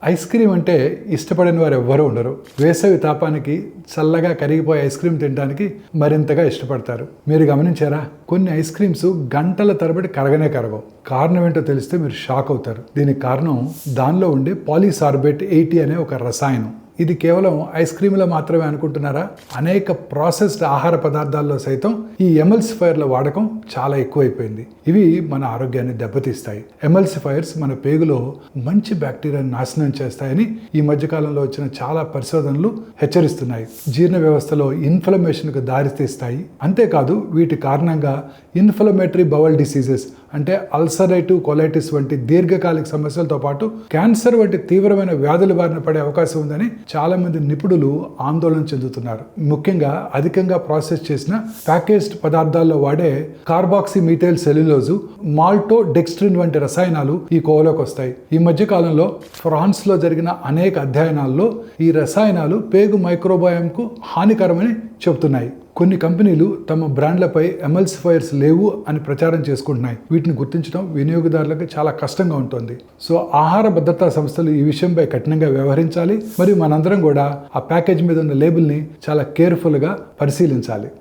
Ice cream అంటే ఇష్టపడని వారు ఎవ్వరూ ఉండరు. వేసవి తాపానికి చల్లగా కరిగిపోయే ఐస్ క్రీమ్ తినడానికి మరింతగా ఇష్టపడతారు. మీరు గమనించారా? కొన్ని ఐస్ క్రీమ్స్ గంటల తరబడి కరగనే కరగవు. కారణం ఏంటో తెలిస్తే మీరు షాక్ అవుతారు. దీనికి కారణం దానిలో ఉండే పాలీసార్బేట్ 80 అనే ఒక రసాయనం. ఇది కేవలం ఐస్ క్రీమ్లో మాత్రమే అనుకుంటున్నారా? అనేక ప్రాసెస్డ్ ఆహార పదార్థాల్లో సైతం ఈ ఎమల్సిఫైర్ల వాడకం చాలా ఎక్కువైపోయింది. ఇవి మన ఆరోగ్యాన్ని దెబ్బతీస్తాయి. ఎమల్సిఫైర్స్ మన పేగులో మంచి బ్యాక్టీరియాని నాశనం చేస్తాయని ఈ మధ్యకాలంలో వచ్చిన చాలా పరిశోధనలు హెచ్చరిస్తున్నాయి. జీర్ణ వ్యవస్థలో ఇన్ఫ్లమేషన్కు దారితీస్తాయి. అంతేకాదు వీటి కారణంగా ఇన్ఫ్లమేటరీ బవల్ డిసీజెస్ అంటే అల్సరేటివ్ కొలైటిస్ వంటి దీర్ఘకాలిక సమస్యలతో పాటు క్యాన్సర్ వంటి తీవ్రమైన వ్యాధుల బారిన పడే అవకాశం ఉందని చాలా మంది నిపుణులు ఆందోళన చెందుతున్నారు. ముఖ్యంగా అధికంగా ప్రాసెస్ చేసిన ప్యాకేజ్డ్ పదార్థాల్లో వాడే కార్బాక్సిమీథైల్ సెల్యులోజు, మాల్టోడెక్స్ట్రిన్ వంటి రసాయనాలు ఈ కోవలోకి వస్తాయి. ఈ మధ్య కాలంలో ఫ్రాన్స్ లో జరిగిన అనేక అధ్యయనాల్లో ఈ రసాయనాలు పేగు మైక్రోబయామ్కు హానికరమని చెబుతున్నాయి. కొన్ని కంపెనీలు తమ బ్రాండ్లపై ఎమల్సిఫైర్స్ లేవు అని ప్రచారం చేసుకుంటున్నాయి. వీటిని గుర్తించడం వినియోగదారులకు చాలా కష్టంగా ఉంటుంది. సో ఆహార భద్రతా సంస్థలు ఈ విషయంపై కఠినంగా వ్యవహరించాలి. మరియు మనందరం కూడా ఆ ప్యాకేజ్ మీద ఉన్న లేబుల్ని చాలా కేర్ఫుల్గా పరిశీలించాలి.